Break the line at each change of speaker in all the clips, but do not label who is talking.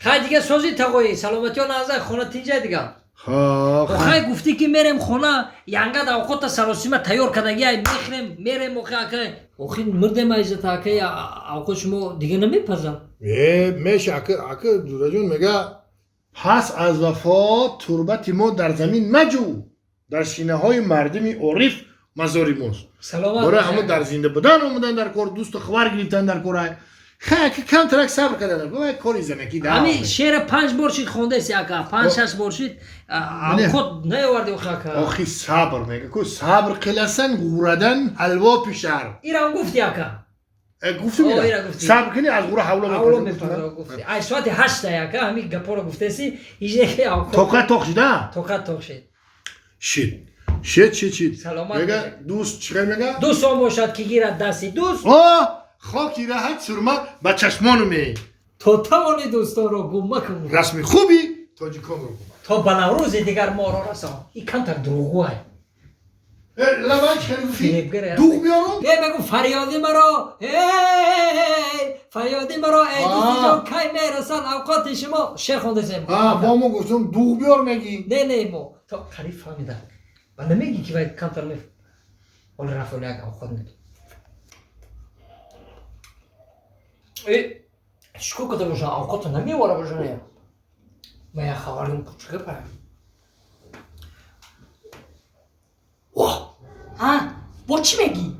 خیلی دیگه سوزی تقوی سلامتی ها نازه خونه تینجه دیگه
ها
خیلی گفتی که میرم خونه ینگه دا اوقات سراسیمه تیار کردگی های میخرم میرم اوخی اوخی مرده مایزت اکی اوقات شما دیگه نمیپزم
میشه اکه دودا جون میگه پس از وفات تربت ما در زمین مجو در سینه های مردمی عریف مزاری موست
سلامت
برای همه در زنده بودن اومدن در کار دوست و خبر گرفتن در کار خیلی کم ترک صبر کردن باید کاری زنکی ده
همین شعر 5 برشید خونده سی اکا 5-6 برشید خود نیاوردی اوخی اکا
آخی صبر میگه که صبر قلسن غوردن حلوا پیشر
ایران گفتی اکا
گفتم
ایران گفتی
صبر کنی از غوره حولا
اولو
میپرد
میپرد گفتی ای ساعت 8 اکا همین گپا رو گفته سی ایجه که اوقات
توقع توق شده
توقت توق شد
شید
سلامت
میگه
باشه.
دوست چیکار میگه
دوست هم باشد که گیرد دستی دوست
خاکی راحت سرما با چشمانو می
تو توانی دوستان رو گم مکن
رسم خوبی تاجیکان رو
تا بناروز دیگر ما را رسان این کم تر دروغو های
لبای چکاری
فریبگره
دوغ بیارم
بگو فریادی مرا فریادی مرا ای دوستی جان کی میرسن اوقات شما شعر خونده سیم
با ما گفتم دوغ بیار میگی
نه ما تا قریب فهمیدم و نمیگی که باید کم تر میفهم ولی رفت ولی اگه اوقات نمی شکو کده باشن اوقات نمیواره باشن من یه خبریم کوچکه پایم واه با چی میگی؟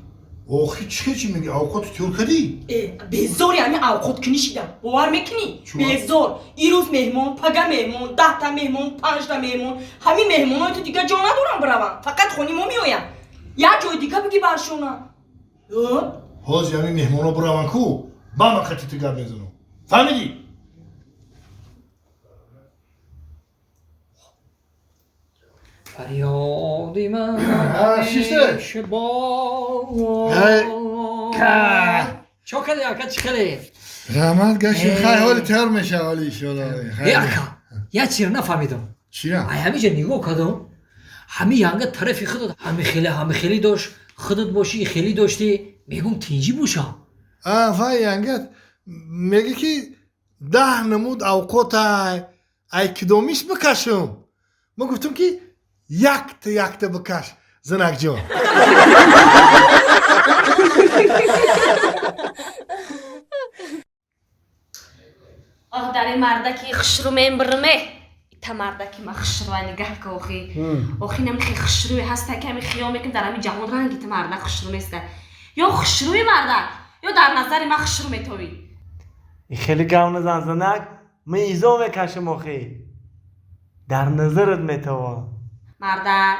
آخی چی میگی اوقات تیور کدی
بزار یعنی اوقات کنی شیدم باور میکنی؟ بزار این روز مهمون پگه مهمون 10 تا مهمون 5 تا مهمون همین مهمون های تو دیگه جا ندارم بروم فقط خونی ما میایم یه جای دیگه بگی برشونه
حاز یعنی مهمونا براون کو با من خطی تو گرد میزنم فهمیدی؟
فریادی من
شیسته
چو کده اکا چی کده؟
رحمت گشت خیلی حال تر میشه حالی شده
اکا یه چیر نفهمیدم
چی نه؟
ای همیشه نگاه کدم همی ینگه طرفی خودت همه خیلی داشت خودت باشی خیلی داشتی میگم تینجی باشم
فای ینگت میگه که 10 نمود اوقات ای کدومیش بکشم ما گفتم که یک تا بکش زنک جان
در این مردکی خشرومه برمه تا مردکی ما خشروه نگه که آخی نمیخی خشروی هست که همی خیامه که در همین جهان رنگی تا مردک خشرومه است یا خشروی مردک یا در نظر ما خشرومه توی
این خیلی گونه زنزنک میزو میکشم آخی در نظرت میتوا
مردک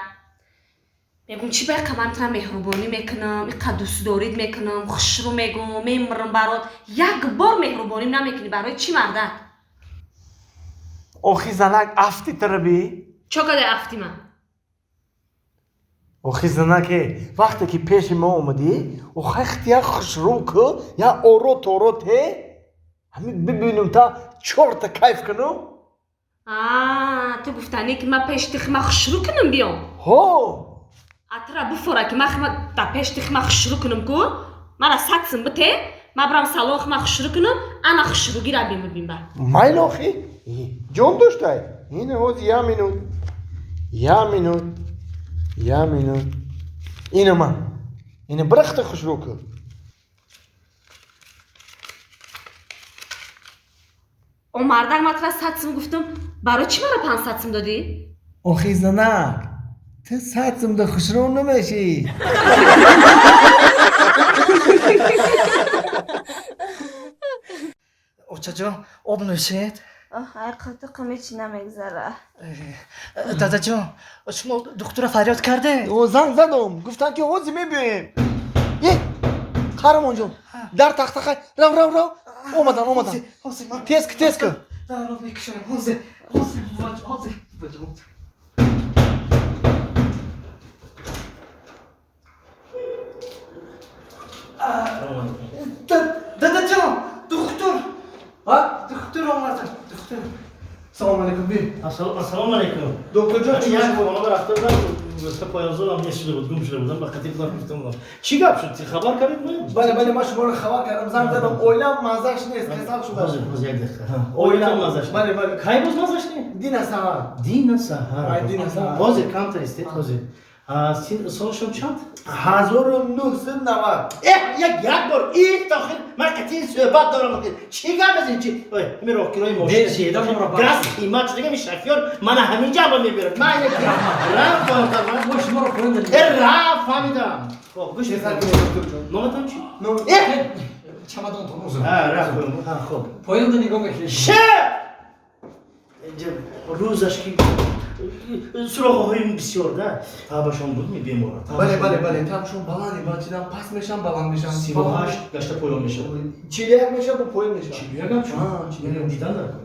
میگم چی باید که من ترم مهربانی میکنم اینقدر دوست دارید میکنم خشرو میگم میمرم برات یک بار مهربانی نمیکنی برای چی مردک
آخی زنک افتی تربی
چه کده افتی من
آخی زنک وقتی که پیش ما اومدی آخی اختیار خشرو که یا اورو تورو ته همین ببینم تا 4 تا کیف کنم
تو گفتنی که من پیش تخمه خشرو کنم بیام
هو
اترا بفوره که من تا پیش تخمه خشرو کنم که من را ساتسم بته من برام سالن خمه خشرو کنم انا خشرو گیره بیم با
مایل آخی جون داشته این هوز یا مینوت اینو من اینو برخت خشرو که
اون مردک من ترا ساتسم گفتم برای چی مرا 5 ساتسم دادی؟
آخی زنک تو ساتسم ده خشرو نمیشی
اوچا جان آب نوشید
حقیقت قمیچی نمیگذره
دادا جان شما دکتر فریاد کرده
او زنگ زدم گفتن که حوزی میبینیم یه قهرمان جون در تخت رو اومدن تیز که
رو میکشم حوزه دادا جان دکتر آمدن
سلام علیکم بی
السلام علیکم
دکتر جان چی
یک بابا برفتار گفته پایازولم نشده بود گم شده بودم بخاطر خودم گفتم چی گپ شد خبر کردید ما
بله ما شما رو خبر کردم زنگ زدم اویلم مزهش نیست حساب شده
باز یک دقیقه
اویلم
مازش
بله بله
کی باز مازش نه
دین سهر
دین سهر
آی دین سهر
باز کم تا است باز سالشون چند
1990
یک بار این داخل مرکزی صحبت دارم چی گپ از این چی می رو کرای ماشین
شیدا مرا
گاز قیمت شده می شفیار من همینجا با میبرم من یک رفت فهمیدم
ما شما رو پایان دادیم
رفت فهمیدم خب گوش
چه سر
بده
دکتر جان
نامتون چی
چمدان تو موزه
رفت خب
پایان دا نگاه میکنید
شه اینجا روزش که سراغ هایم بسیار ده تابشان بود می بیمارا
بله بله بله تامشون بلندی بچیدم پس میشم بلند میشم
38 گشته پایان میشه
41 میشه با پایین میشه
چی بگم چون دیدن نکن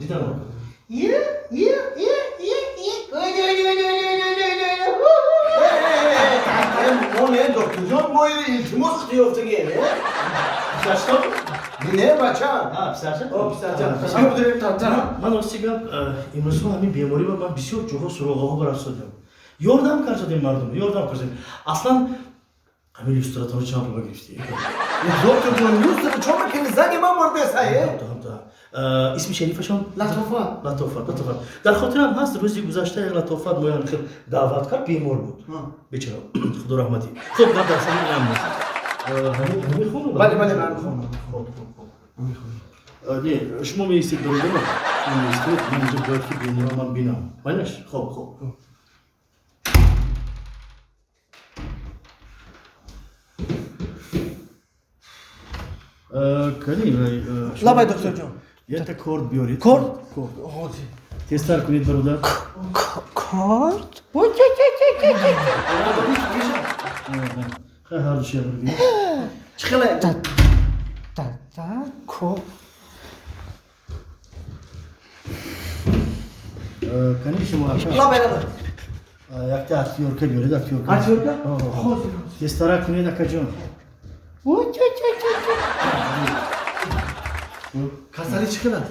ما نه دکتر جان ما التماس اختیافتگی نه
پسرشتا
نه بچه
پسرشتا
بیا بدریم تنتر
من راستی گفت امروز همین بیماری و من بسیار جوها سراغ ها برفت شدم یاردم کردیم مردم یاردم کردیم اصلا همین ایلوستراتور چاپ رو بگیرفتی
دکتر جان دوست چون میکنی زنگ من مرده سایه
اسم شریفشون
لطفا
در خاطرم هست روزی گذشته یک لطافت مایان خیلی دعوت کرد بیمار بود بیچاره خدا رحمتی خب من در سنی همین خونو
بله بله من میخونم
نه شما می ایستید داره شما می ایستید من اینجا باید که بیمار من بینم بینش خب کنی
لبای دکتر جان
یه تا کورد بیارید
کورد؟
کورد تستر کنید برادر
کارت؟
خیلی هر دوشی بگید
چخله؟
کنی شما
لبای
یک تا اختیارکه بیارید اختیارکه
اختیارکه؟
تستر کنید اکا جان
کسالی چخله؟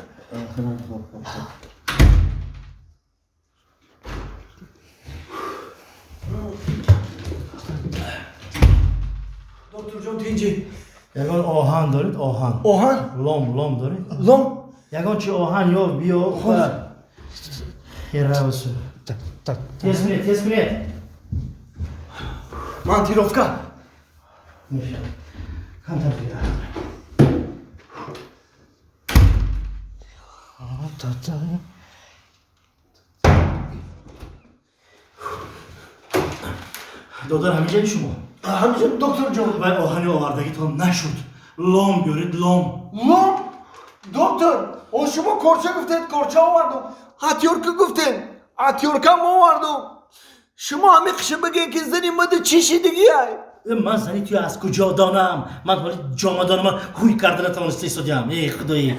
دکتر جان تینجی
یگان آهن دارید آهن
اوهان
لام دارید
لام
یگان چی آهن یا بیا و یه روسو تیز کنید
من تیروفکا
میشه کم تا بگیرم دادر همینجا شما
همینجا دکتر جان
و آهن آوردگی تا نشد لام بیارید لام
لام دکتر او شما کورچه گفتید کورچه آوردم هاتیورکا گفتین هاتیورکا ما آوردم شما همه قشه بگین که زنی مده چی شدگی های
من زنی توی از کجا دانم من ولی جامدان من خوی کرده نتوانسته ایستادیم ای خدایی